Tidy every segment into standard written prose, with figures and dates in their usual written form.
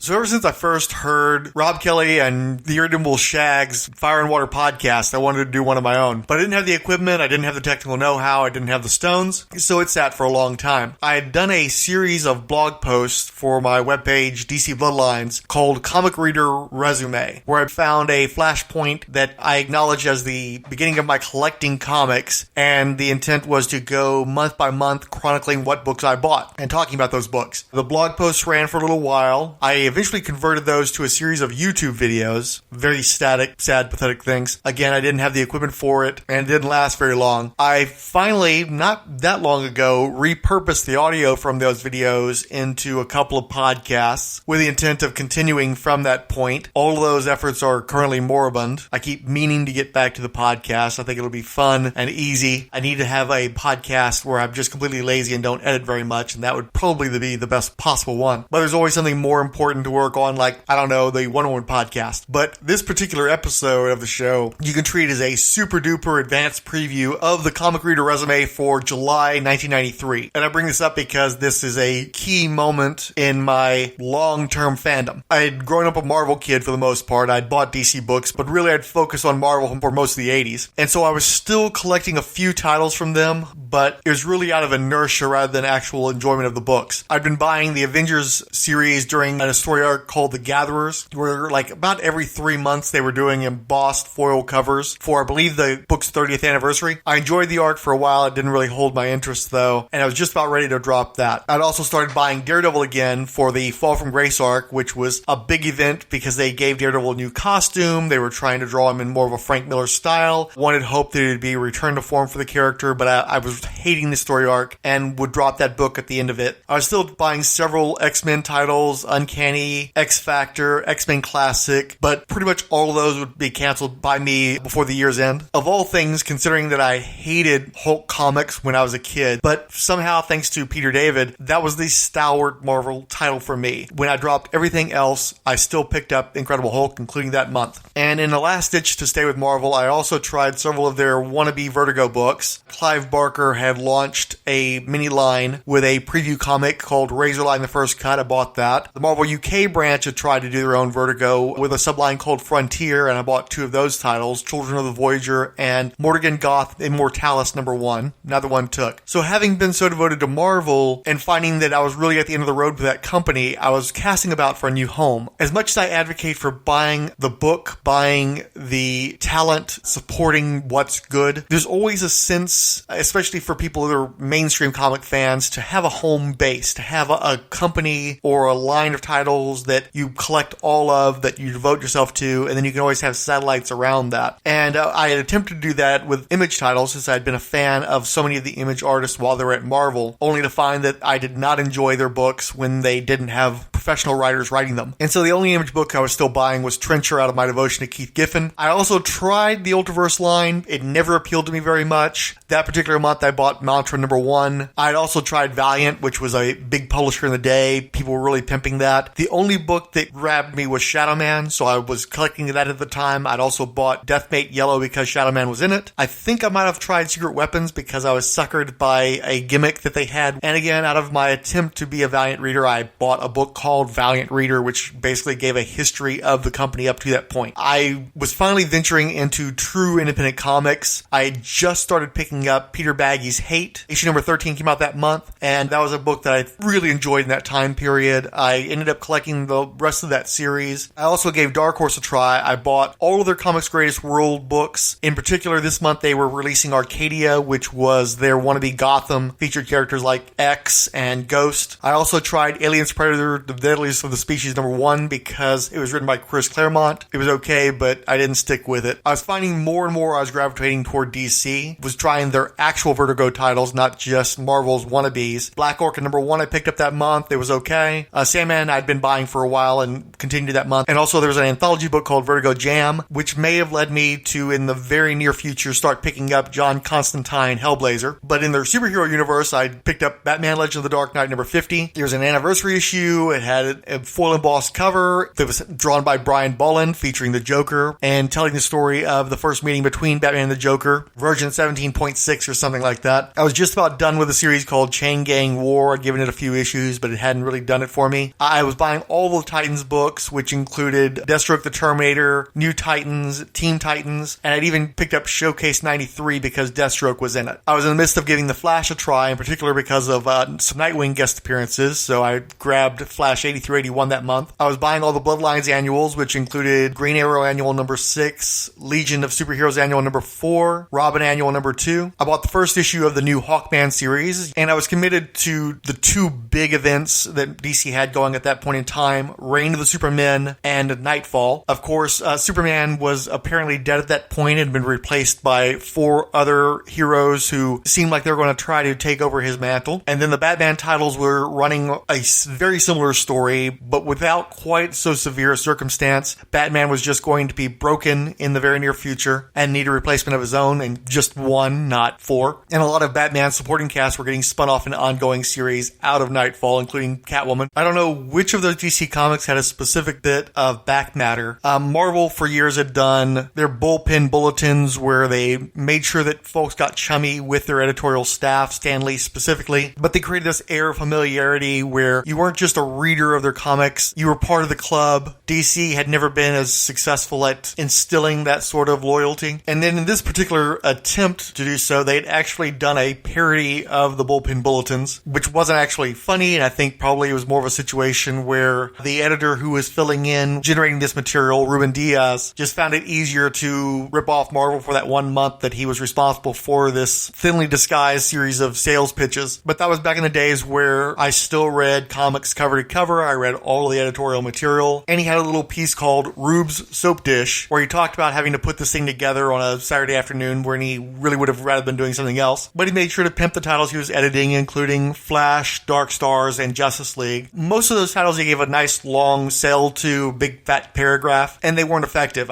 So ever since I first heard Rob Kelly and the Irredeemable Shag's Fire and Water podcast, I wanted to do one of my own. But I didn't have the equipment, I didn't have the technical know-how, I didn't have the stones, so it sat for a long time. I had done a series of blog posts for my webpage, DC Bloodlines, called Comic Reader Resume, where I found a flashpoint that I acknowledged as the beginning of my collecting comics, and the intent was to go month by month chronicling what books I bought and talking about those books. The blog posts ran for a little while. I eventually converted those to a series of YouTube videos. Very static, sad, pathetic things. Again, I didn't have the equipment for it, and it didn't last very long. I finally, not that long ago, repurposed the audio from those videos into a couple of podcasts with the intent of continuing from that point. All of those efforts are currently moribund. I keep meaning to get back to the podcast. I think it'll be fun and easy. I need to have a podcast where I'm just completely lazy and don't edit very much, and that would probably be the best possible one. But there's always something more important to work on, like, I don't know, the Wonder Woman podcast. But this particular episode of the show, you can treat as a super duper advanced preview of the Comic Reader Resume for July 1993. And I bring this up because this is a key moment in my long-term fandom. I had grown up a Marvel kid for the most part. I'd bought DC books, but really I'd focused on Marvel for most of the 80s. And so I was still collecting a few titles from them, but it was really out of inertia rather than actual enjoyment of the books. I'd been buying the Avengers series during a story arc called The Gatherers, where like about every 3 months they were doing embossed foil covers for, I believe, the book's 30th anniversary. I enjoyed the art for a while. It didn't really hold my interest though, and I was just about ready to drop that. I'd also started buying Daredevil again for the Fall from Grace arc, which was a big event because they gave Daredevil a new costume. They were trying to draw him in more of a Frank Miller style. Wanted hope that it would be a return to form for the character, but I was hating the story arc and would drop that book at the end of it. I was still buying several X-Men titles, Uncanny, X-Factor, X-Men Classic, but pretty much all of those would be canceled by me before the year's end. Of all things, considering that I hated Hulk comics when I was a kid, but somehow, thanks to Peter David, that was the stalwart Marvel title for me. When I dropped everything else, I still picked up Incredible Hulk, including that month. And in the last ditch to stay with Marvel, I also tried several of their wannabe Vertigo books. Clive Barker had launched a mini line with a preview comic called Razorline the First Cut. I bought that. The Marvel UK branch had tried to do their own Vertigo with a subline called Frontier, and I bought 2 of those titles, Children of the Voyager and Morrigan Goth Immortalis #1. Neither one took. So having been so devoted to Marvel and finding that I was really at the end of the road with that company, I was casting about for a new home. As much as I advocate for buying the book, buying the talent, supporting what's good, there's always a sense, especially for people that are mainstream comic fans, to have a home base, to have a company or a line of titles that you collect all of, that you devote yourself to, and then you can always have satellites around that. And I had attempted to do that with Image titles, since I'd been a fan of so many of the Image artists while they were at Marvel, only to find that I did not enjoy their books when they didn't have professional writers writing them. And so the only Image book I was still buying was Trencher out of my devotion to Keith Giffen. I also tried the Ultraverse line. It never appealed to me very much. That particular month I bought Mantra #1. I'd also tried Valiant, which was a big publisher in the day. People were really pimping that. The only book that grabbed me was Shadow Man, so I was collecting that at the time. I'd also bought Deathmate Yellow because Shadow Man was in it. I think I might have tried Secret Weapons because I was suckered by a gimmick that they had. And again, out of my attempt to be a Valiant reader, I bought a book called Valiant Reader, which basically gave a history of the company up to that point. I was finally venturing into true independent comics. I had just started picking up Peter Baggy's Hate. Issue number 13 came out that month, and that was a book that I really enjoyed in that time period. I ended up collecting the rest of that series. I also gave Dark Horse a try. I bought all of their Comics Greatest World books. In particular, this month they were releasing Arcadia, which was their wannabe Gotham, featured characters like X and Ghost. I also tried Aliens Predator, The Deadliest of the Species #1 because it was written by Chris Claremont. It was okay, but I didn't stick with it. I was finding more and more I was gravitating toward DC, was trying their actual Vertigo titles, not just Marvel's wannabes. Black Orchid #1 I picked up that month. It was okay. Sandman I'd been buying for a while and continued that month. And also there was an anthology book called Vertigo Jam, which may have led me to, in the very near future, start picking up John Constantine Hellblazer. But in their superhero universe, I picked up Batman Legend of the Dark Knight #50. There was an anniversary issue. It had a foil embossed cover that was drawn by Brian Bolland, featuring the Joker and telling the story of the first meeting between Batman and the Joker, version 17.6 or something like that. I was just about done with a series called Chain Gang War. I'd given it a few issues, but it hadn't really done it for me. I was buying buying all the Titans books, which included Deathstroke the Terminator, New Titans, Teen Titans, and I'd even picked up Showcase 93 because Deathstroke was in it. I was in the midst of giving The Flash a try, in particular because of some Nightwing guest appearances, so I grabbed Flash 80 through 81 that month. I was buying all the Bloodlines annuals, which included Green Arrow Annual number 6, Legion of Superheroes Annual number 4, Robin Annual number 2. I bought the first issue of the new Hawkman series, and I was committed to the two big events that DC had going at that point in time, Reign of the Supermen and Nightfall. Of course, Superman was apparently dead at that point and had been replaced by 4 other heroes who seemed like they were going to try to take over his mantle. And then the Batman titles were running a very similar story, but without quite so severe a circumstance. Batman was just going to be broken in the very near future and need a replacement of his own, and just one, not 4. And a lot of Batman supporting casts were getting spun off in ongoing series out of Nightfall, including Catwoman. I don't know which of those DC comics had a specific bit of back matter. Marvel for years had done their bullpen bulletins where they made sure that folks got chummy with their editorial staff, Stan Lee specifically, but they created this air of familiarity where you weren't just a reader of their comics, you were part of the club. DC had never been as successful at instilling that sort of loyalty. And then in this particular attempt to do so, they'd actually done a parody of the bullpen bulletins, which wasn't actually funny, and I think probably it was more of a situation where the editor who was filling in, generating this material, Ruben Diaz, just found it easier to rip off Marvel for that 1 month that he was responsible for this thinly disguised series of sales pitches. But that was back in the days where I still read comics cover to cover. I read all the editorial material, and he had a little piece called Rube's Soap Dish, where he talked about having to put this thing together on a Saturday afternoon when he really would have rather been doing something else. But he made sure to pimp the titles he was editing, including Flash, Dark Stars, and Justice League. Most of those titles he gave a nice long sell to, big fat paragraph, and they weren't effective.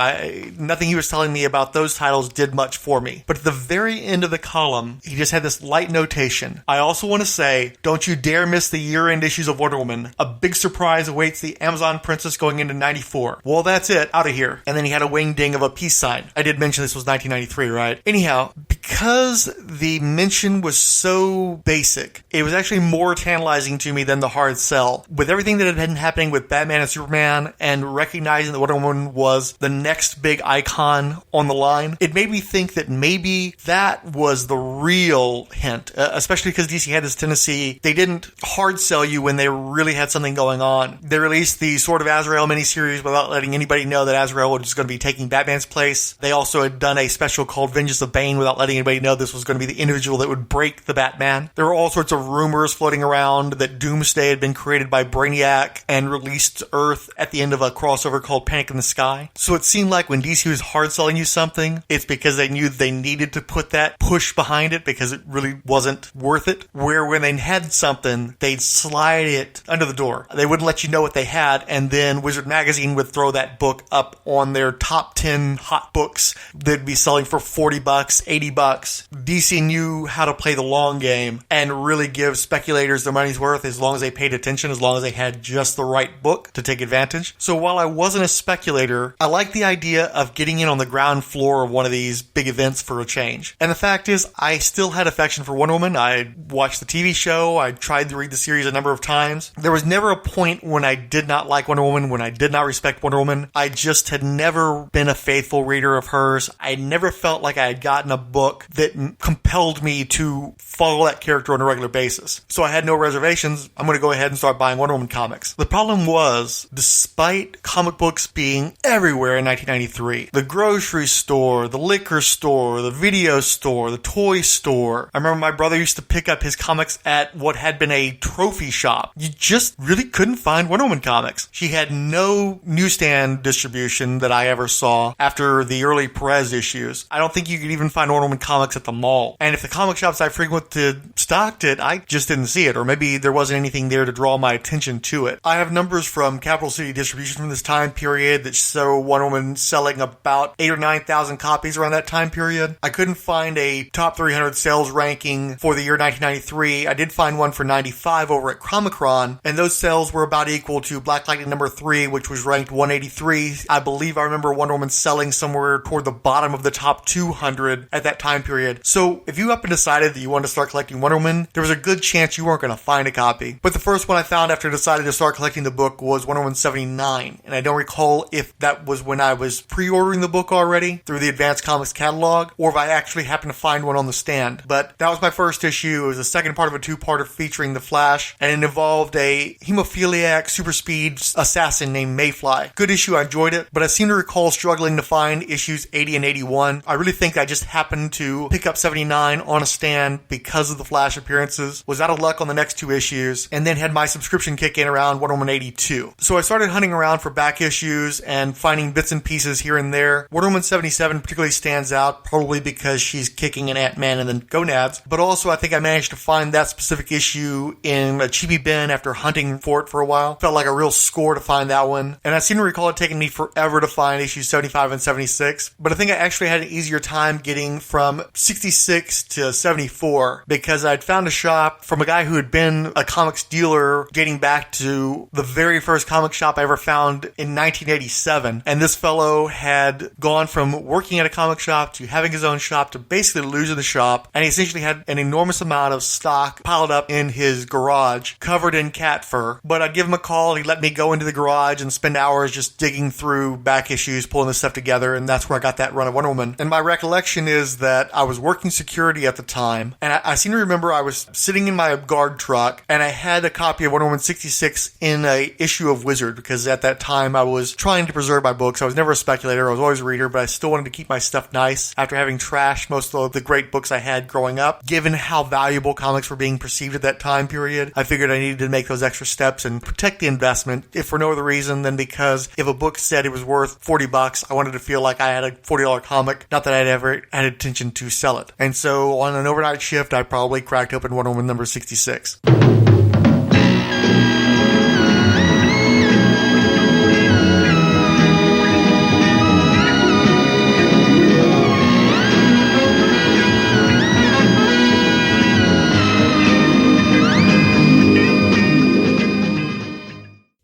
Nothing he was telling me about those titles did much for me. But at the very end of the column, he just had this light notation. I also want to say, don't you dare miss the year-end issues of Wonder Woman. A big surprise awaits the Amazon Princess going into 94. Well, that's it. Out of here. And then he had a wing ding of a peace sign. I did mention this was 1993, right? Anyhow, because the mention was so basic, it was actually more tantalizing to me than the hard sell. With everything that had been happening with Batman and Superman, and recognizing that Wonder Woman was the next big icon on the line, it made me think that maybe that was the real hint, especially because DC had this tendency, they didn't hard sell you when they really had something going on. They released the Sword of Azrael miniseries without letting anybody know that Azrael was going to be taking Batman's place. They also had done a special called Vengeance of Bane without letting anybody know this was going to be the individual that would break the Batman. There were all sorts of rumors floating around that Doomsday had been created by Brainiac and released to Earth at the end of a crossover called Panic in the Sky. So it seemed like when DC was hard selling you something, it's because they knew they needed to put that push behind it because it really wasn't worth it. Where when they had something, they'd slide it under the door. They wouldn't let you know what they had, and then Wizard Magazine would throw that book up on their top 10 hot books. They'd be selling for $40, $80. DC knew how to play the long game and really give speculators their money's worth as long as they paid attention, as long as they had just the right book to take advantage. So while I wasn't a speculator, I liked the idea of getting in on the ground floor of one of these big events for a change. And the fact is, I still had affection for Wonder Woman. I watched the TV show. I tried to read the series a number of times. There was never a point when I did not like Wonder Woman, when I did not respect Wonder Woman. I just had never been a faithful reader of hers. I never felt like I had gotten a book that compelled me to follow that character on a regular basis. So I had no reservations. I'm going to go ahead and start buying Wonder Woman comics. The problem was, despite comic books being everywhere in 1993, the grocery store, the liquor store, the video store, the toy store. I remember my brother used to pick up his comics at what had been a trophy shop. You just really couldn't find Wonder Woman comics. She had no newsstand distribution that I ever saw after the early Perez issues. I don't think you could even find Wonder Woman comics at the mall. And if the comic shops I frequented stocked it, I just didn't see it, or maybe there wasn't anything there to draw my attention to it. I have numbers from Capital City Distribution from this time period that show Wonder Woman selling about 8,000 or 9,000 copies around that time period. I couldn't find a top 300 sales ranking for the year 1993. I did find one for 95 over at Comicron, and those sales were about equal to Black Lightning number 3, which was ranked 183. I believe I remember Wonder Woman selling somewhere toward the bottom of the top 200 at that time time period. So if you up and decided that you wanted to start collecting Wonder Woman, there was a good chance you weren't going to find a copy. But the first one I found after I decided to start collecting the book was Wonder Woman 79, and I don't recall if that was when I was pre-ordering the book already through the Advanced Comics catalog, or if I actually happened to find one on the stand. But that was my first issue. It was the second part of a two-parter featuring the Flash, and it involved a hemophiliac super speed assassin named Mayfly. Good issue, I enjoyed it, but I seem to recall struggling to find issues 80 and 81. I really think I just happened to pick up 79 on a stand because of the Flash appearances, was out of luck on the next two issues, and then had my subscription kick in around Wonder Woman 82. So I started hunting around for back issues and finding bits and pieces here and there. Wonder Woman 77 particularly stands out, probably because she's kicking an Ant-Man and then gonads, but also I think I managed to find that specific issue in a cheapy bin after hunting for it for a while. Felt like a real score to find that one, and I seem to recall it taking me forever to find issues 75 and 76, but I think I actually had an easier time getting from 66 to 74 because I'd found a shop from a guy who had been a comics dealer dating back to the very first comic shop I ever found in 1987, and this fellow had gone from working at a comic shop to having his own shop to basically losing the shop, and he essentially had an enormous amount of stock piled up in his garage covered in cat fur. But I'd give him a call, he'd let me go into the garage and spend hours just digging through back issues, pulling this stuff together, and that's where I got that run of Wonder Woman. And my recollection is that I was working security at the time, and I seem to remember I was sitting in my guard truck, and I had a copy of Wonder Woman 66 in a issue of Wizard, because at that time I was trying to preserve my books. I was never a speculator, I was always a reader, but I still wanted to keep my stuff nice after having trashed most of the great books I had growing up. Given how valuable comics were being perceived at that time period, I figured I needed to make those extra steps and protect the investment, if for no other reason than because if a book said it was worth $40, I wanted to feel like I had a $40 comic, not that I'd ever had intention to sell it. And so on an overnight shift, I probably cracked open Wonder Woman number 66.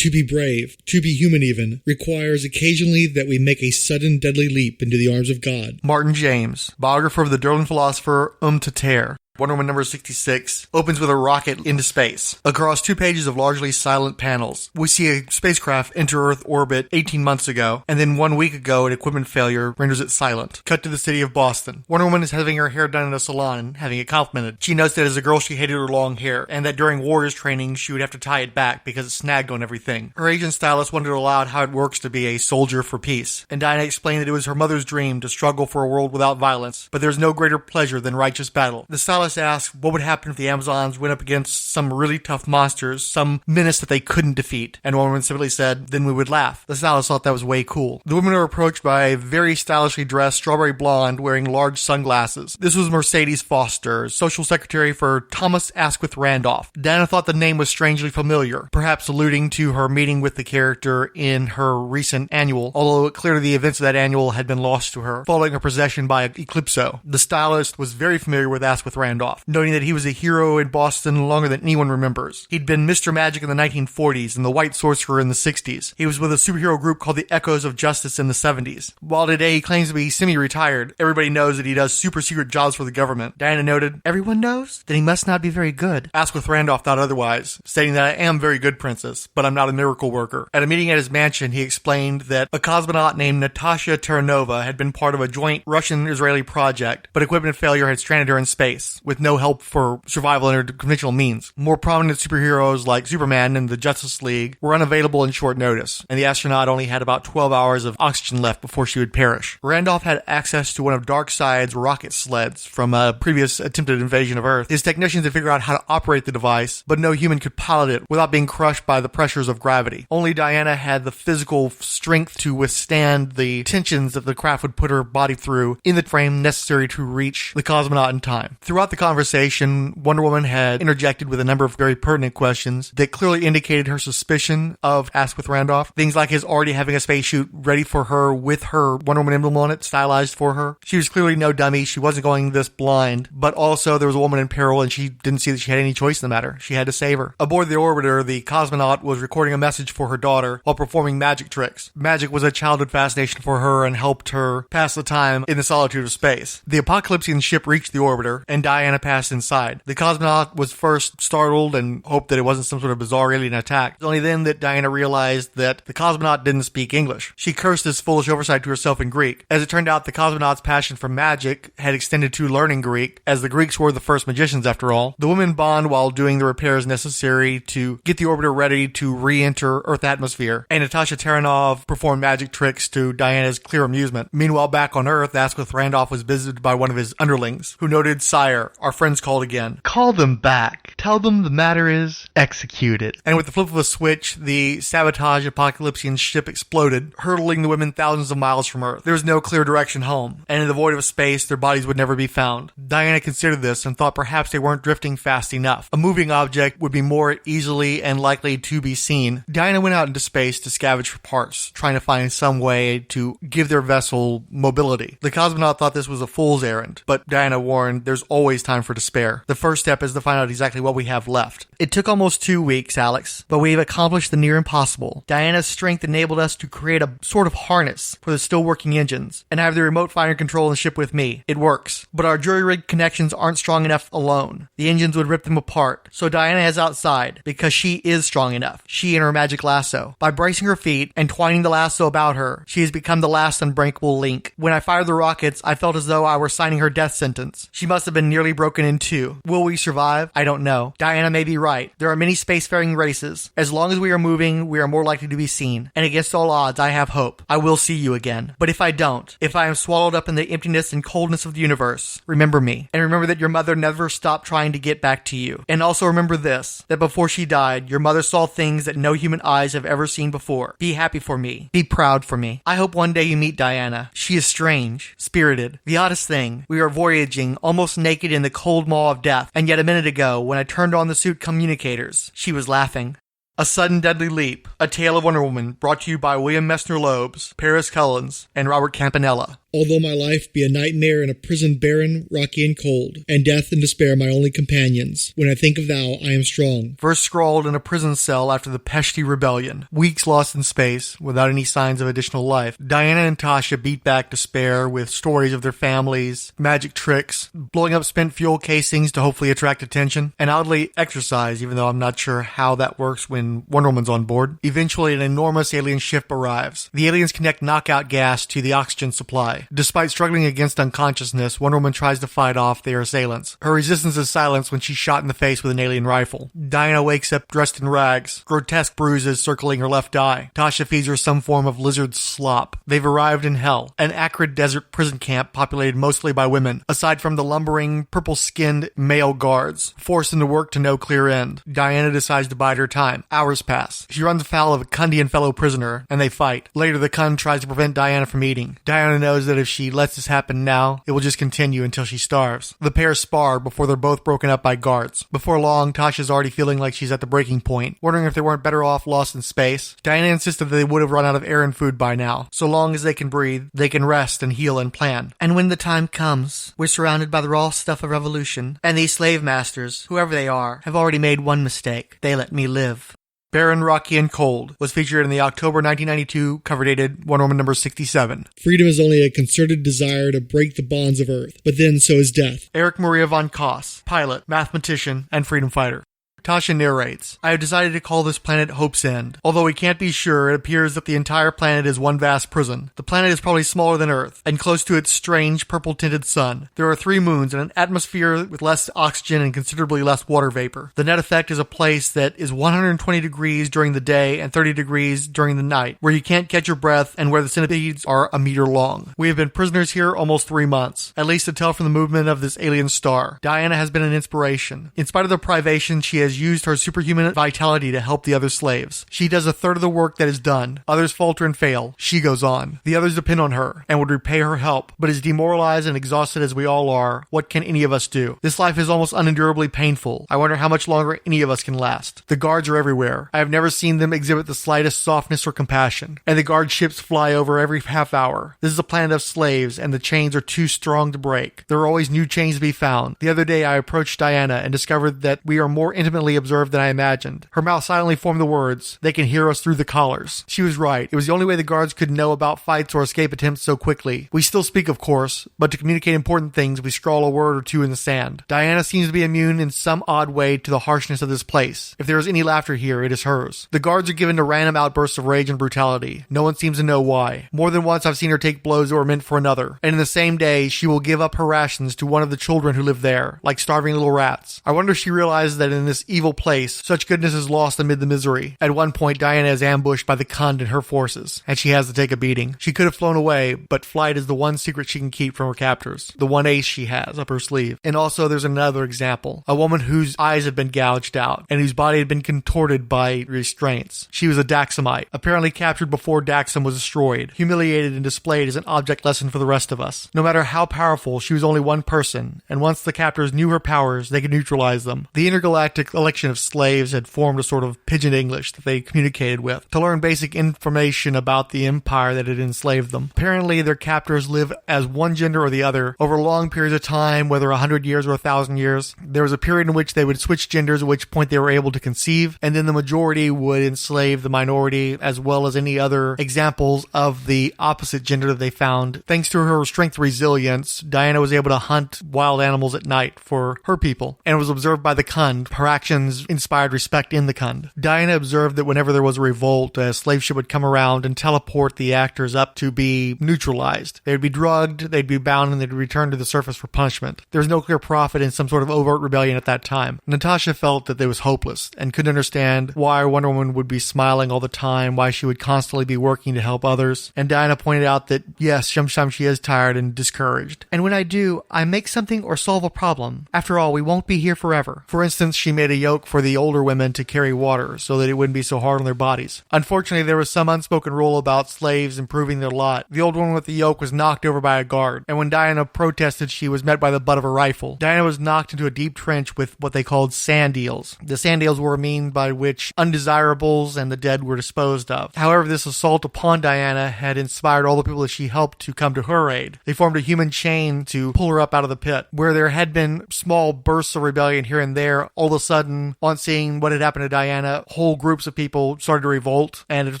To be brave, to be human even, requires occasionally that we make a sudden deadly leap into the arms of God. Martin James, biographer of the Durlan philosopher Tater. Wonder Woman number 66 opens with a rocket into space. Across 2 pages of largely silent panels, we see a spacecraft enter Earth orbit 18 months ago, and then 1 week ago an equipment failure renders it silent. Cut to the city of Boston. Wonder Woman is having her hair done in a salon and having it complimented. She notes that as a girl she hated her long hair, and that during Warriors training she would have to tie it back because it snagged on everything. Her agent stylist wondered aloud how it works to be a soldier for peace, and Diana explained that it was her mother's dream to struggle for a world without violence, but there's no greater pleasure than righteous battle. The stylist asked what would happen if the Amazons went up against some really tough monsters, some menace that they couldn't defeat, and Wonder Woman simply said, then we would laugh. The stylist thought that was way cool. The women are approached by a very stylishly dressed strawberry blonde wearing large sunglasses. This was Mercedes Foster, social secretary for Thomas Asquith Randolph. Diana thought the name was strangely familiar, perhaps alluding to her meeting with the character in her recent annual, although clearly the events of that annual had been lost to her, following her possession by Eclipso. The stylist was very familiar with Asquith Randolph, noting that he was a hero in Boston longer than anyone remembers. He'd been Mr. Magic in the 1940s and the White Sorcerer in the 60s. He was with a superhero group called the Echoes of Justice in the 70s. While today he claims to be semi-retired, everybody knows that he does super secret jobs for the government. Diana noted, everyone knows? Then he must not be very good. Asquith Randolph thought otherwise, stating that I am very good, princess, but I'm not a miracle worker. At a meeting at his mansion, he explained that a cosmonaut named Natasha Taranova had been part of a joint Russian-Israeli project, but equipment failure had stranded her in space, with no help for survival under conventional means. More prominent superheroes like Superman and the Justice League were unavailable in short notice, and the astronaut only had about 12 hours of oxygen left before she would perish. Randolph had access to one of Darkseid's rocket sleds from a previous attempted invasion of Earth. His technicians had figured out how to operate the device, but no human could pilot it without being crushed by the pressures of gravity. Only Diana had the physical strength to withstand the tensions that the craft would put her body through in the frame necessary to reach the cosmonaut in time. Throughout the the conversation, Wonder Woman had interjected with a number of very pertinent questions that clearly indicated her suspicion of Asquith Randolph. Things like his already having a spacesuit ready for her with her Wonder Woman emblem on it, stylized for her. She was clearly no dummy. She wasn't going this blind, but also there was a woman in peril and she didn't see that she had any choice in the matter. She had to save her. Aboard the orbiter, the cosmonaut was recording a message for her daughter while performing magic tricks. Magic was a childhood fascination for her and helped her pass the time in the solitude of space. The Apocalypsean ship reached the orbiter and Diana passed inside. The cosmonaut was first startled and hoped that it wasn't some sort of bizarre alien attack. It was only then that Diana realized that the cosmonaut didn't speak English. She cursed this foolish oversight to herself in Greek. As it turned out, the cosmonaut's passion for magic had extended to learning Greek, as the Greeks were the first magicians after all. The women bond while doing the repairs necessary to get the orbiter ready to re-enter Earth atmosphere, and Natasha Taranov performed magic tricks to Diana's clear amusement. Meanwhile, back on Earth, Asquith Randolph was visited by one of his underlings, who noted, "Sire, our friends called again. Call them back. Tell them the matter is executed." And with the flip of a switch, the sabotage Apocalypsean ship exploded, hurtling the women thousands of miles from Earth. There was no clear direction home, and in the void of space, their bodies would never be found. Diana considered this and thought perhaps they weren't drifting fast enough. A moving object would be more easily and likely to be seen. Diana went out into space to scavenge for parts, trying to find some way to give their vessel mobility. The cosmonaut thought this was a fool's errand, but Diana warned there's always time for despair. The first step is to find out exactly what we have left. It took almost 2 weeks, Alex, but we've accomplished the near impossible. Diana's strength enabled us to create a sort of harness for the still working engines, and I have the remote fire control of the ship with me. It works. But our jury-rigged connections aren't strong enough alone. The engines would rip them apart. So Diana is outside, because she is strong enough. She and her magic lasso. By bracing her feet and twining the lasso about her, she has become the last unbreakable link. When I fired the rockets, I felt as though I were signing her death sentence. She must have been nearly broken in two. Will we survive? I don't know. Diana may be right. There are many spacefaring races. As long as we are moving, we are more likely to be seen. And against all odds, I have hope. I will see you again. But if I don't, if I am swallowed up in the emptiness and coldness of the universe, remember me. And remember that your mother never stopped trying to get back to you. And also remember this, that before she died, your mother saw things that no human eyes have ever seen before. Be happy for me. Be proud for me. I hope one day you meet Diana. She is strange, spirited, the oddest thing. We are voyaging, almost naked in the cold maw of death. And yet a minute ago, when I turned on the suit communicators, she was laughing. A Sudden Deadly Leap, A Tale of Wonder Woman, brought to you by William Messner Loebs, Paris Cullens, and Robert Campanella. Although my life be a nightmare in a prison barren, rocky, and cold, and death and despair my only companions, when I think of thou, I am strong. First scrawled in a prison cell after the Peshti Rebellion. Weeks lost in space, without any signs of additional life. Diana and Tasha beat back despair with stories of their families, magic tricks, blowing up spent fuel casings to hopefully attract attention, and oddly exercise, even though I'm not sure how that works when Wonder Woman's on board. Eventually, an enormous alien ship arrives. The aliens connect knockout gas to the oxygen supply. Despite struggling against unconsciousness, Wonder Woman tries to fight off their assailants. Her resistance is silenced when she's shot in the face with an alien rifle. Diana wakes up dressed in rags, grotesque bruises circling her left eye. Tasha feeds her some form of lizard slop. They've arrived in hell, an acrid desert prison camp populated mostly by women, aside from the lumbering, purple-skinned male guards, forced into work to no clear end. Diana decides to bide her time. Hours pass. She runs afoul of a Kundian fellow prisoner, and they fight. Later, the Kun tries to prevent Diana from eating. Diana knows that if she lets this happen now, it will just continue until she starves. The pair spar before they're both broken up by guards. Before long, Tasha's already feeling like she's at the breaking point, wondering if they weren't better off lost in space. Diana insisted that they would have run out of air and food by now. So long as they can breathe, they can rest and heal and plan. And when the time comes, we're surrounded by the raw stuff of revolution, and these slave masters, whoever they are, have already made one mistake. They let me live. Barren, Rocky, and Cold was featured in the October 1992 cover dated Wonder Woman number 67. Freedom is only a concerted desire to break the bonds of Earth, but then so is death. Eric Maria von Koss, pilot, mathematician, and freedom fighter. Tasha narrates, I have decided to call this planet Hope's End. Although we can't be sure, it appears that the entire planet is one vast prison. The planet is probably smaller than Earth, and close to its strange purple-tinted sun. There are 3 moons and an atmosphere with less oxygen and considerably less water vapor. The net effect is a place that is 120 degrees during the day and 30 degrees during the night, where you can't catch your breath and where the centipedes are a meter long. We have been prisoners here almost 3 months, at least to tell from the movement of this alien star. Diana has been an inspiration. In spite of the privation she has has used her superhuman vitality to help the other slaves. She does a third of the work that is done. Others falter and fail. She goes on. The others depend on her and would repay her help, but as demoralized and exhausted as we all are, what can any of us do? This life is almost unendurably painful. I wonder how much longer any of us can last. The guards are everywhere. I have never seen them exhibit the slightest softness or compassion, and the guard ships fly over every half hour. This is a planet of slaves, and the chains are too strong to break. There are always new chains to be found. The other day I approached Diana and discovered that we are more intimately observed than I imagined. Her mouth silently formed the words, "They can hear us through the collars." She was right. It was the only way the guards could know about fights or escape attempts so quickly. We still speak, of course, but to communicate important things, we scrawl a word or two in the sand. Diana seems to be immune in some odd way to the harshness of this place. If there is any laughter here, it is hers. The guards are given to random outbursts of rage and brutality. No one seems to know why. More than once I've seen her take blows that were meant for another, and in the same day she will give up her rations to one of the children who live there, like starving little rats. I wonder if she realizes that in this evil place, such goodness is lost amid the misery. At one point, Diana is ambushed by the Khund and her forces, and she has to take a beating. She could have flown away, but flight is the one secret she can keep from her captors, the one ace she has up her sleeve. And also there's another example, a woman whose eyes had been gouged out, and whose body had been contorted by restraints. She was a Daxamite, apparently captured before Daxam was destroyed, humiliated and displayed as an object lesson for the rest of us. No matter how powerful, she was only one person, and once the captors knew her powers, they could neutralize them. The intergalactic election of slaves had formed a sort of pidgin English that they communicated with, to learn basic information about the empire that had enslaved them. Apparently, their captors live as one gender or the other over long periods of time, whether 100 years or 1,000 years. There was a period in which they would switch genders, at which point they were able to conceive, and then the majority would enslave the minority, as well as any other examples of the opposite gender that they found. Thanks to her strength and resilience, Diana was able to hunt wild animals at night for her people, and was observed by the Khund. Her actions inspired respect in the Khund. Diana observed that whenever there was a revolt, a slave ship would come around and teleport the actors up to be neutralized. They would be drugged, they'd be bound, and they'd return to the surface for punishment. There was no clear profit in some sort of overt rebellion at that time. Natasha felt that it was hopeless, and couldn't understand why Wonder Woman would be smiling all the time, why she would constantly be working to help others. And Diana pointed out that, yes, sometimes she is tired and discouraged. And when I do, I make something or solve a problem. After all, we won't be here forever. For instance, she made a yoke for the older women to carry water, so that it wouldn't be so hard on their bodies. Unfortunately, there was some unspoken rule about slaves improving their lot. The old woman with the yoke was knocked over by a guard, and when Diana protested, she was met by the butt of a rifle. Diana was knocked into a deep trench with what they called sand eels. The sand eels were a mean by which undesirables and the dead were disposed of. However, this assault upon Diana had inspired all the people that she helped to come to her aid. They formed a human chain to pull her up out of the pit. Where there had been small bursts of rebellion here and there, all of a sudden, on seeing what had happened to Diana, whole groups of people started to revolt, and it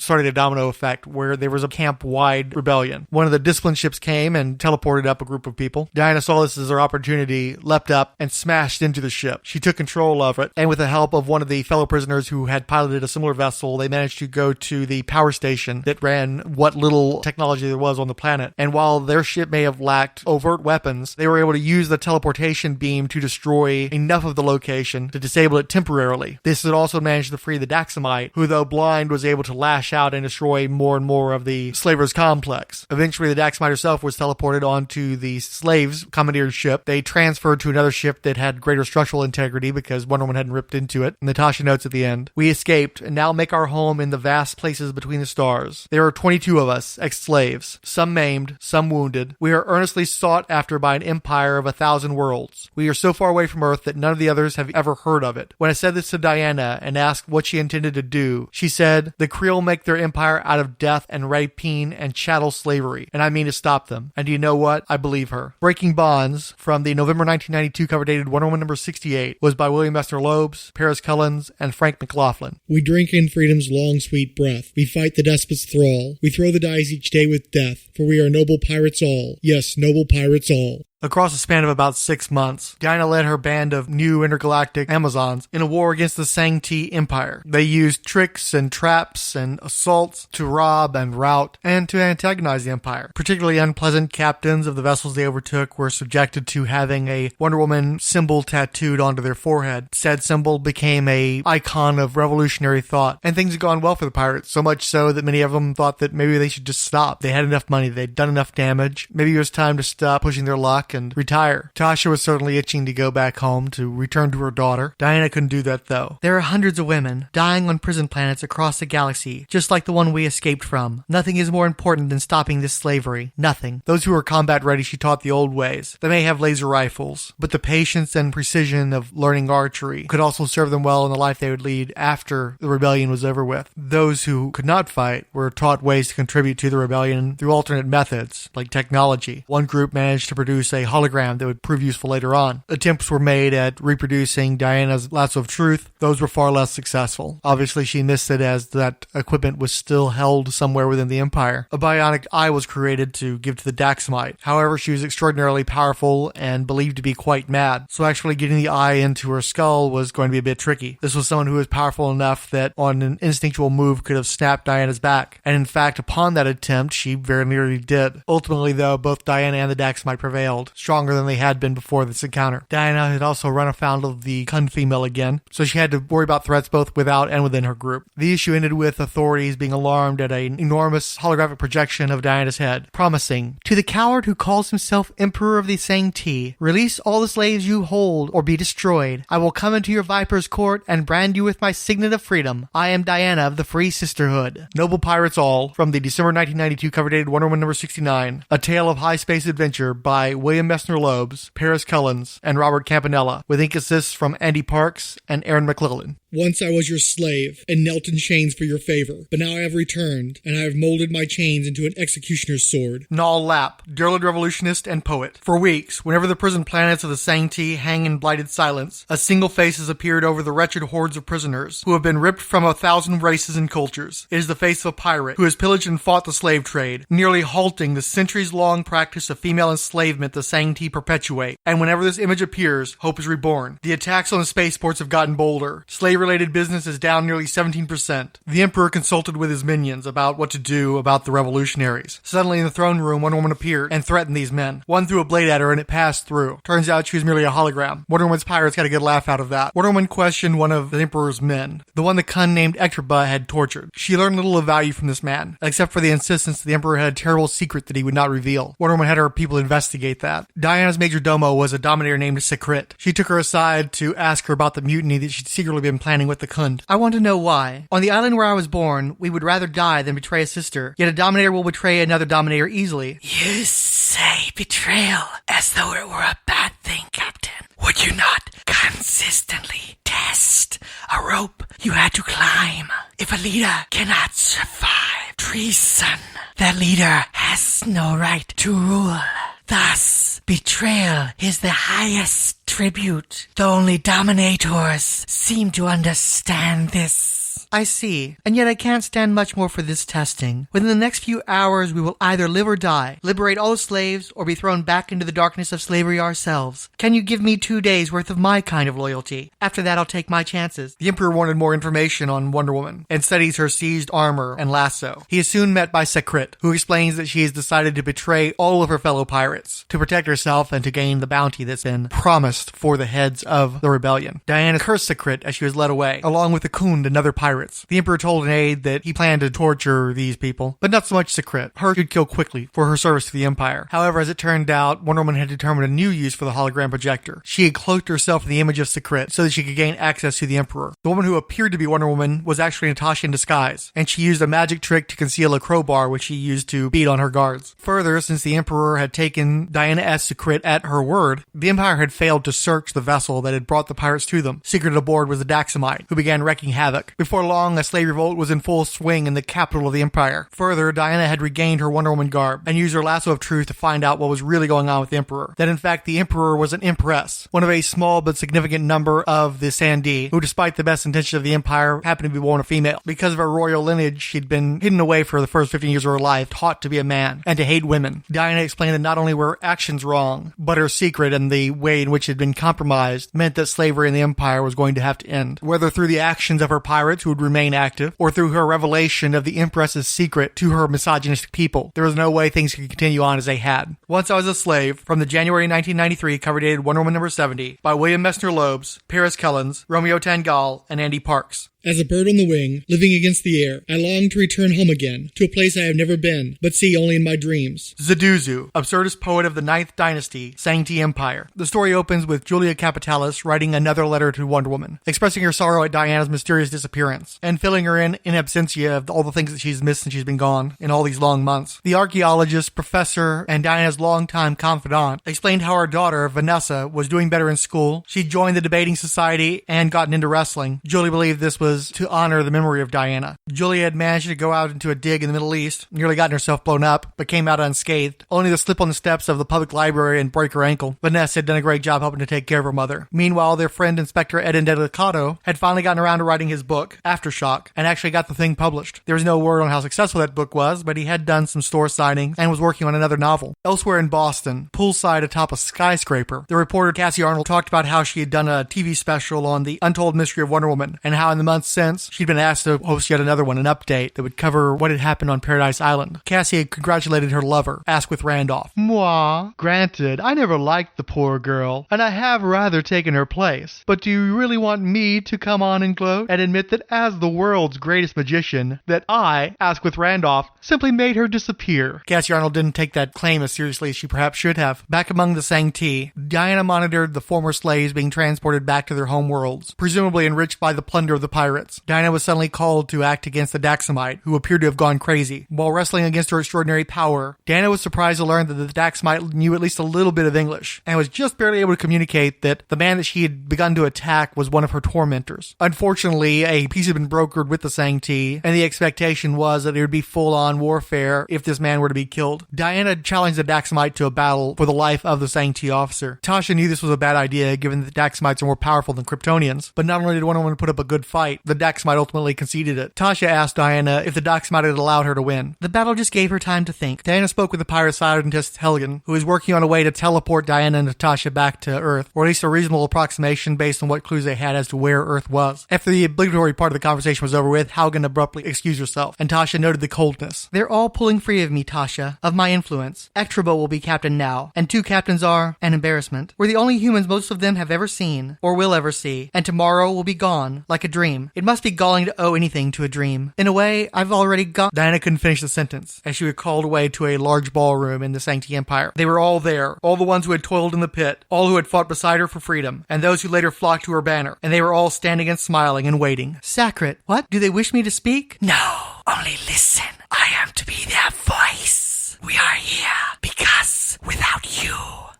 started a domino effect where there was a camp-wide rebellion. One of the discipline ships came and teleported up a group of people. Diana saw this as her opportunity, leapt up, and smashed into the ship. She took control of it, and with the help of one of the fellow prisoners who had piloted a similar vessel, they managed to go to the power station that ran what little technology there was on the planet. And while their ship may have lacked overt weapons, they were able to use the teleportation beam to destroy enough of the location to disable it temporarily. This had also managed to free the Daxamite, who, though blind, was able to lash out and destroy more and more of the slavers' complex. Eventually, the Daxamite herself was teleported onto the slaves' commandeered ship. They transferred to another ship that had greater structural integrity because Wonder Woman hadn't ripped into it. Natasha notes at the end, "We escaped and now make our home in the vast places between the stars. There are 22 of us, ex-slaves, some maimed, some wounded. We are earnestly sought after by an empire of 1,000 worlds. We are so far away from Earth that none of the others have ever heard of it." When I said this to Diana and asked what she intended to do, she said, "The Creel make their empire out of death and rapine and chattel slavery, and I mean to stop them." And do you know what? I believe her. Breaking Bonds, from the November 1992 cover dated Wonder Woman number 68, was by William Messner Loebs, Paris Cullens, and Frank McLaughlin. We drink in freedom's long sweet breath. We fight the despot's thrall. We throw the dice each day with death, for we are noble pirates all. Yes, noble pirates all. Across a span of about 6 months, Diana led her band of new intergalactic Amazons in a war against the Sang-Ti Empire. They used tricks and traps and assaults to rob and rout and to antagonize the Empire. Particularly unpleasant captains of the vessels they overtook were subjected to having a Wonder Woman symbol tattooed onto their forehead. Said symbol became an icon of revolutionary thought, and things had gone well for the pirates, so much so that many of them thought that maybe they should just stop. They had enough money, they'd done enough damage, maybe it was time to stop pushing their luck dock and retire. Tasha was certainly itching to go back home to return to her daughter. Diana couldn't do that, though. There are hundreds of women dying on prison planets across the galaxy, just like the one we escaped from. Nothing is more important than stopping this slavery. Nothing. Those who are combat ready she taught the old ways. They may have laser rifles, but the patience and precision of learning archery could also serve them well in the life they would lead after the rebellion was over with. Those who could not fight were taught ways to contribute to the rebellion through alternate methods, like technology. One group managed to produce a hologram that would prove useful later on. Attempts were made at reproducing Diana's lasso of truth. Those were far less successful. Obviously, she missed it as that equipment was still held somewhere within the Empire. A bionic eye was created to give to the Daxamite. However, she was extraordinarily powerful and believed to be quite mad, so actually getting the eye into her skull was going to be a bit tricky. This was someone who was powerful enough that on an instinctual move could have snapped Diana's back, and in fact, upon that attempt, she very nearly did. Ultimately, though, both Diana and the Daxamite prevailed, stronger than they had been before this encounter. Diana had also run afoul of the Kun female again, so she had to worry about threats both without and within her group. The issue ended with authorities being alarmed at an enormous holographic projection of Diana's head, promising, "To the coward who calls himself Emperor of the Sangti, release all the slaves you hold or be destroyed. I will come into your Viper's court and brand you with my signet of freedom. I am Diana of the Free Sisterhood." Noble Pirates All, from the December 1992 cover dated Wonder Woman number 69, A Tale of High Space Adventure by William Messner Loebs, Paris Cullens, and Robert Campanella, with ink assists from Andy Parks and Aaron McClellan. Once I was your slave, and knelt in chains for your favor, but now I have returned, and I have molded my chains into an executioner's sword. Nal Lapp, derelict revolutionist and poet. For weeks, whenever the prison planets of the Sangti hang in blighted silence, a single face has appeared over the wretched hordes of prisoners, who have been ripped from 1,000 races and cultures. It is the face of a pirate, who has pillaged and fought the slave trade, nearly halting the centuries-long practice of female enslavement the Sangti perpetuate. And whenever this image appears, hope is reborn. The attacks on the spaceports have gotten bolder. Slave-related business is down nearly 17%. The Emperor consulted with his minions about what to do about the revolutionaries. Suddenly in the throne room, Wonder Woman appeared and threatened these men. One threw a blade at her and it passed through. Turns out she was merely a hologram. Wonder Woman's pirates got a good laugh out of that. Wonder Woman questioned one of the Emperor's men, the one the Kun named Ectorba had tortured. She learned little of value from this man, except for the insistence that the Emperor had a terrible secret that he would not reveal. Wonder Woman had her people investigate that. Diana's major domo was a dominator named Secret. She took her aside to ask her about the mutiny that she'd secretly been planning with the Kun. "I want to know why. On the island where I was born, we would rather die than betray a sister. Yet a dominator will betray another dominator easily." "You say betrayal as though it were a bad thing, Captain. Would you not consistently test a rope you had to climb? If a leader cannot survive treason, that leader has no right to rule. Thus, betrayal is the highest tribute. The only dominators seem to understand this." "I see. And yet I can't stand much more for this testing. Within the next few hours we will either live or die, liberate all the slaves, or be thrown back into the darkness of slavery ourselves. Can you give me 2 days worth of my kind of loyalty? After that I'll take my chances." The Emperor wanted more information on Wonder Woman, and studies her seized armor and lasso. He is soon met by Secret, who explains that she has decided to betray all of her fellow pirates, to protect herself and to gain the bounty that's been promised for the heads of the rebellion. Diana cursed Secret as she was led away, along with the Khund and other pirates. The Emperor told an aide that he planned to torture these people, but not so much Secret. Her he would kill quickly for her service to the Empire. However, as it turned out, Wonder Woman had determined a new use for the hologram projector. She had cloaked herself in the image of Secret so that she could gain access to the Emperor. The woman who appeared to be Wonder Woman was actually Natasha in disguise, and she used a magic trick to conceal a crowbar which she used to beat on her guards. Further, since the Emperor had taken Diana as Secret at her word, the Empire had failed to search the vessel that had brought the pirates to them. Secreted aboard was the Daxamite, who began wreaking havoc. Before long, a slave revolt was in full swing in the capital of the Empire. Further, Diana had regained her Wonder Woman garb and used her lasso of truth to find out what was really going on with the Emperor. That in fact the Emperor was an Empress, one of a small but significant number of the Sandi, who despite the best intentions of the Empire happened to be born a female. Because of her royal lineage, she'd been hidden away for the first 15 years of her life, taught to be a man and to hate women. Diana explained that not only were her actions wrong, but her secret and the way in which it had been compromised meant that slavery in the Empire was going to have to end. Whether through the actions of her pirates who would remain active, or through her revelation of the Empress's secret to her misogynistic people, there was no way things could continue on as they had. Once I Was a Slave, from the January 1993 cover dated Wonder Woman number 70, by William Messner Loebs, Paris Cullens, Romeo Tangal, and Andy Parks. As a bird on the wing, living against the air, I long to return home again, to a place I have never been, but see only in my dreams. Zaduzu, absurdist poet of the 9th Dynasty, Sangti Empire. The story opens with Julia Capitalis writing another letter to Wonder Woman, expressing her sorrow at Diana's mysterious disappearance, and filling her in absentia of all the things that she's missed since she's been gone in all these long months. The archaeologist, professor, and Diana's longtime confidant explained how her daughter, Vanessa, was doing better in school. She'd joined the debating society and gotten into wrestling. Julia believed this was to honor the memory of Diana. Julia had managed to go out into a dig in the Middle East, nearly gotten herself blown up, but came out unscathed, only to slip on the steps of the public library and break her ankle. Vanessa had done a great job helping to take care of her mother. Meanwhile, their friend Inspector Eden Delicato had finally gotten around to writing his book, Aftershock, and actually got the thing published. There was no word on how successful that book was, but he had done some store signings and was working on another novel. Elsewhere in Boston, poolside atop a skyscraper, the reporter Cassie Arnold talked about how she had done a TV special on the untold mystery of Wonder Woman, and how in the months since, she'd been asked to host yet another one, an update that would cover what had happened on Paradise Island. Cassie had congratulated her lover, asked with Randolph. Moi, granted, I never liked the poor girl, and I have rather taken her place. But do you really want me to come on and gloat and admit that as the world's greatest magician, that I, Ask with Randolph, simply made her disappear? Cassie Arnold didn't take that claim as seriously as she perhaps should have. Back among the Sangti, Diana monitored the former slaves being transported back to their home worlds, presumably enriched by the plunder of the pirates. Diana was suddenly called to act against the Daxamite, who appeared to have gone crazy. While wrestling against her extraordinary power, Diana was surprised to learn that the Daxamite knew at least a little bit of English, and was just barely able to communicate that the man that she had begun to attack was one of her tormentors. Unfortunately, a peace had been brokered with the Sangti, and the expectation was that it would be full-on warfare if this man were to be killed. Diana challenged the Daxamite to a battle for the life of the Sangti officer. Tasha knew this was a bad idea, given that the Daxamites are more powerful than Kryptonians, but not only did Wonder Woman put up a good fight, the Daxamite ultimately conceded it. Tasha asked Diana if the Daxamite had allowed her to win. The battle just gave her time to think. Diana spoke with the pirate scientist Helgen, who was working on a way to teleport Diana and Natasha back to Earth, or at least a reasonable approximation based on what clues they had as to where Earth was. After the obligatory part of the conversation was over with, Helgen abruptly excused herself, and Tasha noted the coldness. They're all pulling free of me, Tasha, of my influence. Ektrabo will be captain now, and 2 captains are an embarrassment. We're the only humans most of them have ever seen, or will ever see, and tomorrow will be gone, like a dream. It must be galling to owe anything to a dream. In a way, I've already got... Diana couldn't finish the sentence, as she was called away to a large ballroom in the Sangti Empire. They were all there, all the ones who had toiled in the pit, all who had fought beside her for freedom, and those who later flocked to her banner, and they were all standing and smiling and waiting. Sacred, what? Do they wish me to speak? No, only listen. I am to be their voice. We are here because without you,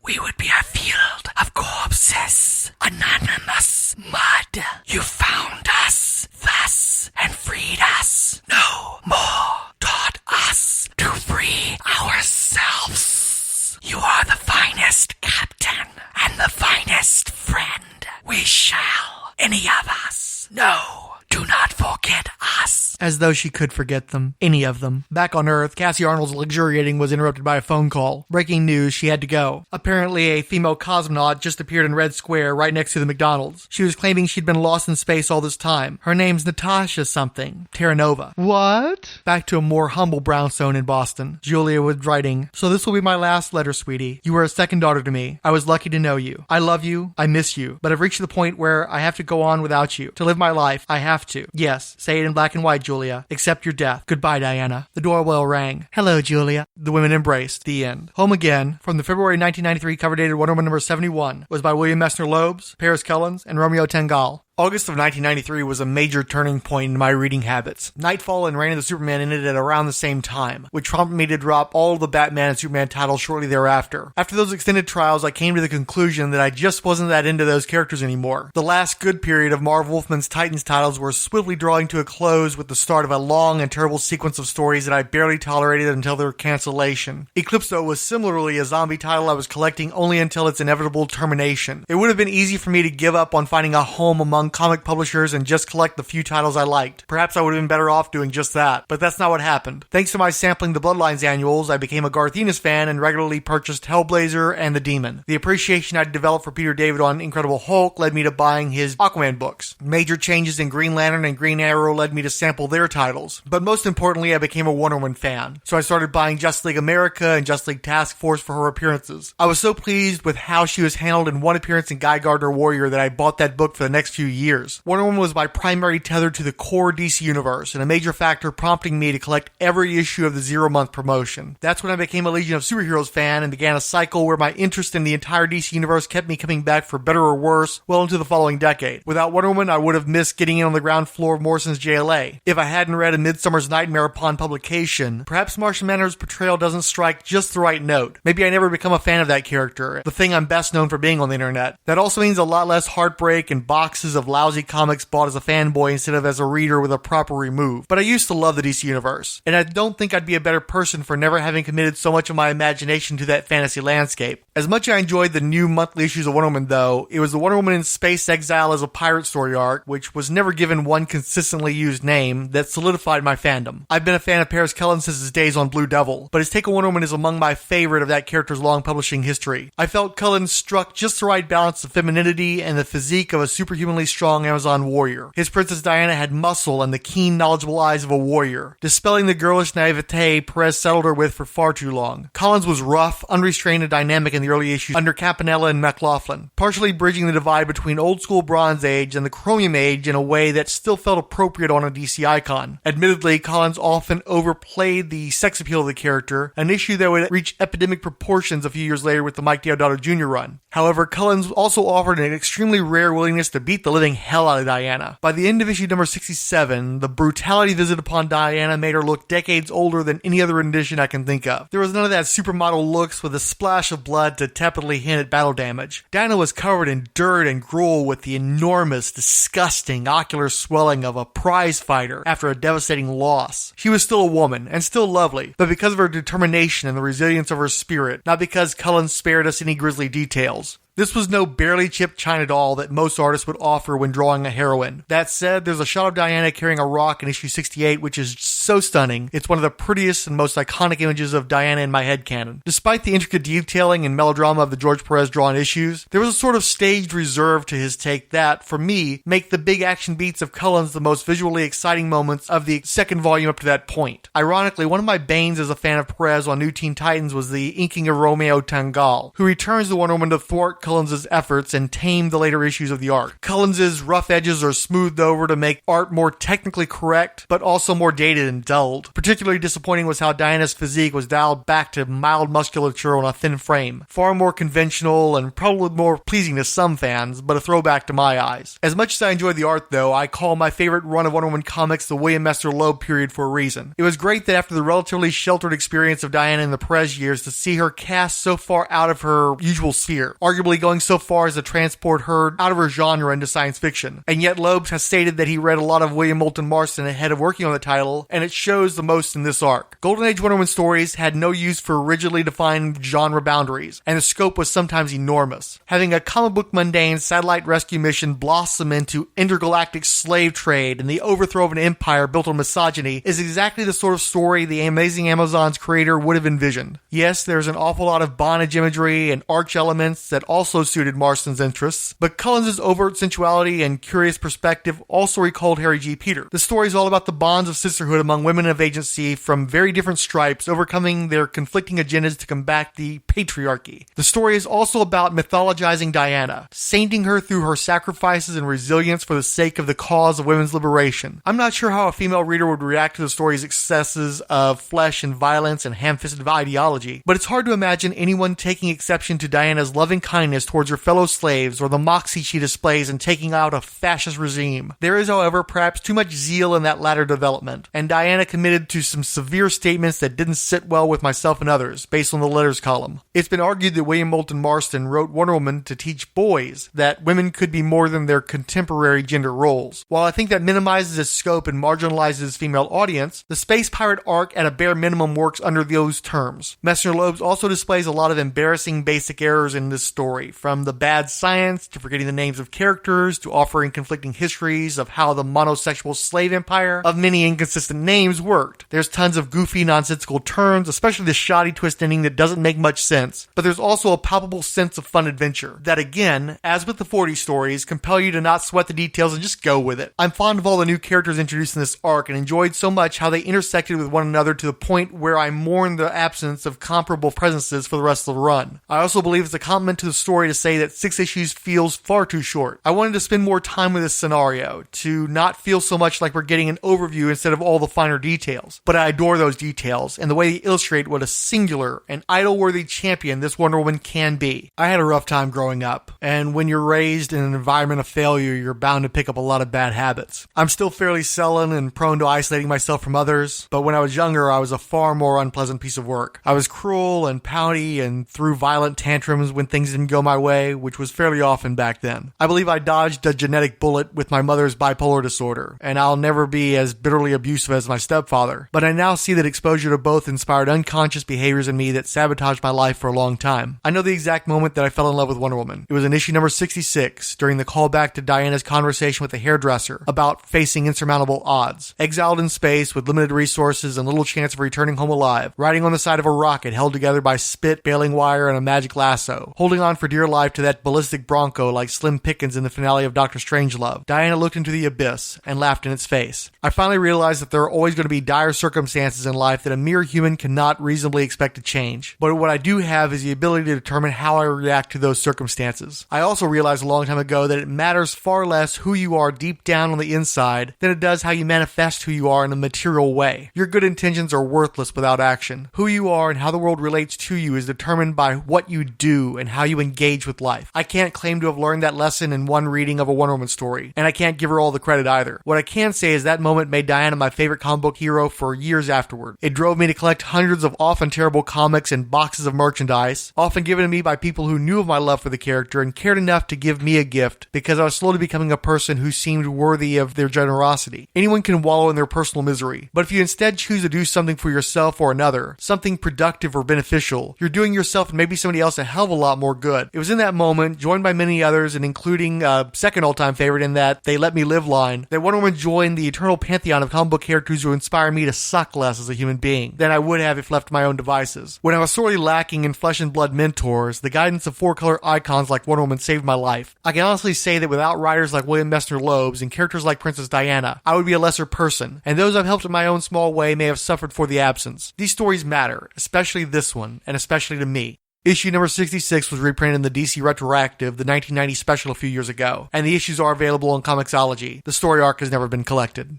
we would be a field of corpses, anonymous mud. You found us thus and freed us. No more taught us to free ourselves. You are the finest captain and the finest friend. We shall, any of us, know. Do not forget us. As though she could forget them. Any of them. Back on Earth, Cassie Arnold's luxuriating was interrupted by a phone call. Breaking news, she had to go. Apparently, a female cosmonaut just appeared in Red Square right next to the McDonald's. She was claiming she'd been lost in space all this time. Her name's Natasha something. Terra Nova. What? Back to a more humble brownstone in Boston. Julia was writing, so this will be my last letter, sweetie. You were a second daughter to me. I was lucky to know you. I love you. I miss you. But I've reached the point where I have to go on without you. To live my life, I have to. Yes, say it in black and white, Julia. Accept your death. Goodbye, Diana. The doorbell rang. Hello, Julia. The women embraced. The end. Home Again, from the February 1993 cover dated Wonder Woman number 71, was by William Messner Loebs, Paris Kellens, and Romeo Tengal. August of 1993 was a major turning point in my reading habits. Nightfall and Reign of the Superman ended at around the same time, which prompted me to drop all the Batman and Superman titles shortly thereafter. After those extended trials, I came to the conclusion that I just wasn't that into those characters anymore. The last good period of Marv Wolfman's Titans titles were swiftly drawing to a close with the start of a long and terrible sequence of stories that I barely tolerated until their cancellation. Eclipso was similarly a zombie title I was collecting only until its inevitable termination. It would have been easy for me to give up on finding a home among comic publishers and just collect the few titles I liked. Perhaps I would have been better off doing just that, but that's not what happened. Thanks to my sampling the Bloodlines annuals, I became a Garth Ennis fan and regularly purchased Hellblazer and The Demon. The appreciation I'd developed for Peter David on Incredible Hulk led me to buying his Aquaman books. Major changes in Green Lantern and Green Arrow led me to sample their titles. But most importantly, I became a Wonder Woman fan. So I started buying Justice League America and Justice League Task Force for her appearances. I was so pleased with how she was handled in one appearance in Guy Gardner Warrior that I bought that book for the next few years. Wonder Woman was my primary tether to the core DC universe, and a major factor prompting me to collect every issue of the 0-month promotion. That's when I became a Legion of Superheroes fan and began a cycle where my interest in the entire DC universe kept me coming back for better or worse well into the following decade. Without Wonder Woman, I would have missed getting in on the ground floor of Morrison's JLA. If I hadn't read A Midsummer's Nightmare upon publication, perhaps Martian Manhunter's portrayal doesn't strike just the right note. Maybe I never become a fan of that character, the thing I'm best known for being on the internet. That also means a lot less heartbreak and boxes of lousy comics bought as a fanboy instead of as a reader with a proper remove. But I used to love the DC universe, and I don't think I'd be a better person for never having committed so much of my imagination to that fantasy landscape. As much as I enjoyed the new monthly issues of Wonder Woman, though, it was the Wonder Woman in space exile as a pirate story arc, which was never given one consistently used name, that solidified my fandom. I've been a fan of Paris Cullen since his days on Blue Devil, but his take on Wonder Woman is among my favorite of that character's long publishing history. I felt Cullen struck just the right balance of femininity and the physique of a superhumanly strong Amazon warrior. His Princess Diana had muscle and the keen, knowledgeable eyes of a warrior, dispelling the girlish naivete Perez settled her with for far too long. Collins was rough, unrestrained, and dynamic in the early issues under Campanella and McLaughlin, partially bridging the divide between old school Bronze Age and the Chromium Age in a way that still felt appropriate on a DC icon. Admittedly, Collins often overplayed the sex appeal of the character, an issue that would reach epidemic proportions a few years later with the Mike Deodato Jr. run. However, Collins also offered an extremely rare willingness to beat the living hell out of Diana. By the end of issue number 67, the brutality visited upon Diana made her look decades older than any other rendition I can think of. There was none of that supermodel looks with a splash of blood to tepidly hint at battle damage. Diana was covered in dirt and gruel with the enormous, disgusting ocular swelling of a prize fighter after a devastating loss. She was still a woman, and still lovely, but because of her determination and the resilience of her spirit, not because Cullen spared us any grisly details. This was no barely chipped china doll that most artists would offer when drawing a heroine. That said, there's a shot of Diana carrying a rock in issue 68 which is so stunning. It's one of the prettiest and most iconic images of Diana in my headcanon. Despite the intricate detailing and melodrama of the George Perez drawn issues, there was a sort of staged reserve to his take that, for me, make the big action beats of Cullen's the most visually exciting moments of the second volume up to that point. Ironically, one of my banes as a fan of Perez on New Teen Titans was the inking of Romeo Tangal, who returns the Wonder Woman to thwart Cullen's efforts and tame the later issues of the arc. Cullen's rough edges are smoothed over to make art more technically correct, but also more dated and dulled. Particularly disappointing was how Diana's physique was dialed back to mild musculature on a thin frame. Far more conventional and probably more pleasing to some fans, but a throwback to my eyes. As much as I enjoyed the art, though, I call my favorite run of Wonder Woman comics the William Mester Loeb period for a reason. It was great that after the relatively sheltered experience of Diana in the Perez years, to see her cast so far out of her usual sphere, arguably going so far as to transport her out of her genre into science fiction. And yet Loeb has stated that he read a lot of William Moulton Marston ahead of working on the title, and it shows the most in this arc. Golden Age Wonder Woman stories had no use for rigidly defined genre boundaries, and the scope was sometimes enormous. Having a comic book mundane satellite rescue mission blossom into intergalactic slave trade and the overthrow of an empire built on misogyny is exactly the sort of story the Amazing Amazon's creator would have envisioned. Yes, there's an awful lot of bondage imagery and arch elements that also suited Marston's interests, but Cullen's overt sensuality and curious perspective also recalled Harry G. Peter. The story is all about the bonds of sisterhood among women of agency from very different stripes overcoming their conflicting agendas to combat the patriarchy. The story is also about mythologizing Diana, sainting her through her sacrifices and resilience for the sake of the cause of women's liberation. I'm not sure how a female reader would react to the story's excesses of flesh and violence and ham-fisted ideology, but it's hard to imagine anyone taking exception to Diana's loving kindness towards her fellow slaves or the moxie she displays in taking out a fascist regime. There is, however, perhaps too much zeal in that latter development, and Diana committed to some severe statements that didn't sit well with myself and others, based on the letters column. It's been argued that William Moulton Marston wrote Wonder Woman to teach boys that women could be more than their contemporary gender roles. While I think that minimizes its scope and marginalizes its female audience, the Space Pirate arc at a bare minimum works under those terms. Messner Loebs also displays a lot of embarrassing basic errors in this story, from the bad science to forgetting the names of characters to offering conflicting histories of how the monosexual slave empire of many inconsistent names worked. There's tons of goofy, nonsensical turns, especially the shoddy twist ending that doesn't make much sense, but there's also a palpable sense of fun adventure that, again, as with the 40 stories, compel you to not sweat the details and just go with it. I'm fond of all the new characters introduced in this arc and enjoyed so much how they intersected with one another to the point where I mourn the absence of comparable presences for the rest of the run. I also believe it's a compliment to the story story to say that 6 issues feels far too short. I wanted to spend more time with this scenario, to not feel so much like we're getting an overview instead of all the finer details. But I adore those details, and the way they illustrate what a singular and idol-worthy champion this Wonder Woman can be. I had a rough time growing up, and when you're raised in an environment of failure, you're bound to pick up a lot of bad habits. I'm still fairly sullen and prone to isolating myself from others, but when I was younger, I was a far more unpleasant piece of work. I was cruel and pouty and threw violent tantrums when things didn't go my way, which was fairly often back then. I believe I dodged a genetic bullet with my mother's bipolar disorder, and I'll never be as bitterly abusive as my stepfather. But I now see that exposure to both inspired unconscious behaviors in me that sabotaged my life for a long time. I know the exact moment that I fell in love with Wonder Woman. It was in issue number 66, during the callback to Diana's conversation with the hairdresser about facing insurmountable odds. Exiled in space with limited resources and little chance of returning home alive, riding on the side of a rocket held together by spit, baling wire, and a magic lasso, holding on for dear life to that ballistic bronco like Slim Pickens in the finale of Dr. Strangelove. Diana looked into the abyss and laughed in its face. I finally realized that there are always going to be dire circumstances in life that a mere human cannot reasonably expect to change. But what I do have is the ability to determine how I react to those circumstances. I also realized a long time ago that it matters far less who you are deep down on the inside than it does how you manifest who you are in a material way. Your good intentions are worthless without action. Who you are and how the world relates to you is determined by what you do and how you engage with life. I can't claim to have learned that lesson in one reading of a Wonder Woman story, and I can't give her all the credit either. What I can say is that moment made Diana my favorite comic book hero for years afterward. It drove me to collect hundreds of often terrible comics and boxes of merchandise, often given to me by people who knew of my love for the character and cared enough to give me a gift because I was slowly becoming a person who seemed worthy of their generosity. Anyone can wallow in their personal misery, but if you instead choose to do something for yourself or another, something productive or beneficial, you're doing yourself and maybe somebody else a hell of a lot more good. It was in that moment, joined by many others, and including a second all-time favorite in that "They Let Me Live" line, that Wonder Woman joined the eternal pantheon of comic book characters who inspire me to suck less as a human being than I would have if left to my own devices. When I was sorely lacking in flesh and blood mentors, the guidance of four-color icons like Wonder Woman saved my life. I can honestly say that without writers like William Messner Loebs and characters like Princess Diana, I would be a lesser person, and those I've helped in my own small way may have suffered for the absence. These stories matter, especially this one, and especially to me. Issue number 66 was reprinted in the DC Retroactive, the 1990 special a few years ago, and the issues are available on Comixology. The story arc has never been collected.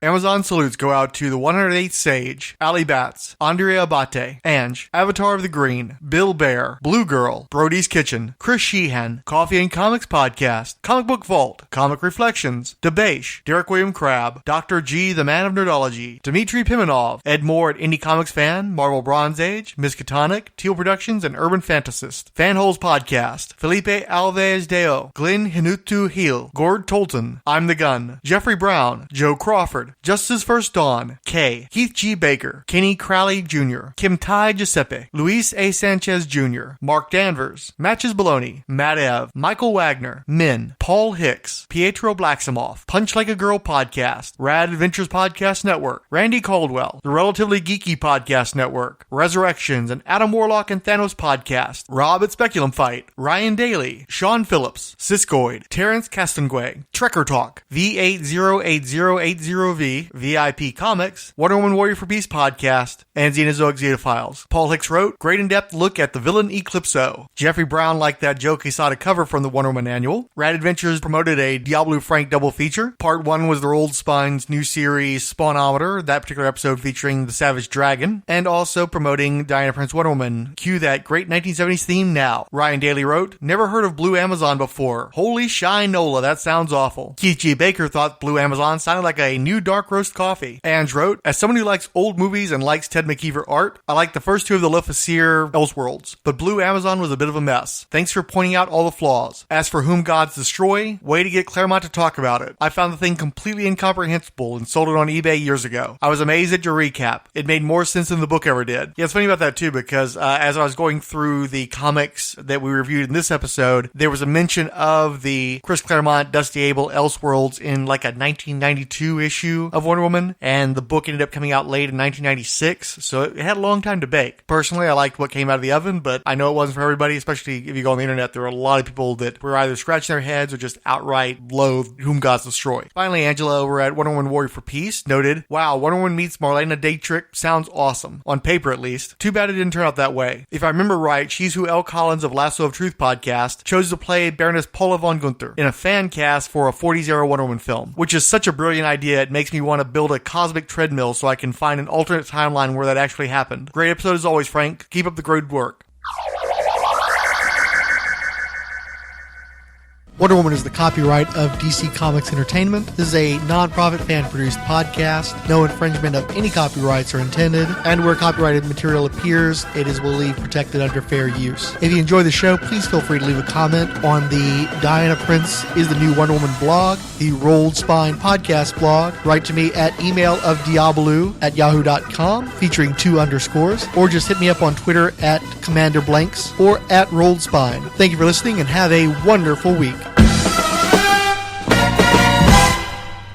Amazon salutes go out to the 108th Sage, Ali Batts, Andrea Abate, Ange, Avatar of the Green, Bill Bear, Blue Girl, Brody's Kitchen, Chris Sheehan, Coffee and Comics Podcast, Comic Book Vault, Comic Reflections, Debache, Derek William Crabb, Dr. G, the Man of Nerdology, Dmitry Pimenov, Ed Moore at Indie Comics Fan, Marvel Bronze Age, Miskatonic, Teal Productions, and Urban Fantasist, Fanholes Podcast, Felipe Alves Deo, Glenn Hinutu Hill, Gord Tolton, I'm the Gun, Jeffrey Brown, Joe Crawford, Justice's First Dawn, K, Keith G. Baker, Kenny Crowley Jr., Kim Tai Giuseppe, Luis A. Sanchez Jr., Mark Danvers, Matches Baloney, Matt Ev, Michael Wagner, Min, Paul Hicks, Pietro Blacksimoff, Punch Like a Girl Podcast, Rad Adventures Podcast Network, Randy Caldwell, The Relatively Geeky Podcast Network, Resurrections, and Adam Warlock and Thanos Podcast, Rob at Speculum Fight, Ryan Daly, Sean Phillips, Siskoid, Terrence Castanguay, Trekker Talk, V808080V, VIP Comics, Wonder Woman Warrior for Peace Podcast, and Xenozoic Xenophiles. Paul Hicks wrote, great in-depth look at the villain Eclipso. Jeffrey Brown liked that Joe Quesada cover from the Wonder Woman Annual. Rad Adventures promoted a Diablo Frank double feature. Part 1 was their Old Spine's new series, Spawnometer, that particular episode featuring the Savage Dragon, and also promoting Diana Prince Wonder Woman. Cue that great 1970s theme now. Ryan Daly wrote, never heard of Blue Amazon before. Holy shinola, that sounds awful. Keith G. Baker thought Blue Amazon sounded like a new dark roast coffee. Ange wrote, as someone who likes old movies and likes Ted McKeever art, I like the first 2 of the LeFassier Elseworlds, but Blue Amazon was a bit of a mess. Thanks for pointing out all the flaws. As for Whom Gods Destroy, way to get Claremont to talk about it. I found the thing completely incomprehensible and sold it on eBay years ago. I was amazed at your recap. It made more sense than the book ever did. Yeah, it's funny about that too, because as I was going through the comics that we reviewed in this episode, there was a mention of the Chris Claremont, Dusty Abel Elseworlds in like a 1992 issue issue of Wonder Woman, and the book ended up coming out late in 1996, so it had a long time to bake. Personally, I liked what came out of the oven, but I know it wasn't for everybody, especially if you go on the internet. There were a lot of people that were either scratching their heads or just outright loathed Whom Gods Destroy. Finally, Angela over at Wonder Woman Warrior for Peace noted, "Wow, Wonder Woman meets Marlena Dietrich sounds awesome. On paper, at least. Too bad it didn't turn out that way. If I remember right, she's who L. Collins of Lasso of Truth podcast chose to play Baroness Paula von Gunther in a fan cast for a 40s-era Wonder Woman film, which is such a brilliant idea. It makes me want to build a cosmic treadmill so I can find an alternate timeline where that actually happened. Great episode as always, Frank. Keep up the great work." Wonder Woman is the copyright of DC Comics Entertainment. This is a non-profit fan-produced podcast. No infringement of any copyrights are intended, and where copyrighted material appears, it is believed protected under fair use. If you enjoy the show, please feel free to leave a comment on the Diana Prince is the New Wonder Woman blog, the Rolled Spine podcast blog. Write to me at emailofdiabolu@yahoo.com, featuring 2 underscores, or just hit me up on Twitter at Commander Blanks or at Rolled Spine. Thank you for listening, and have a wonderful week.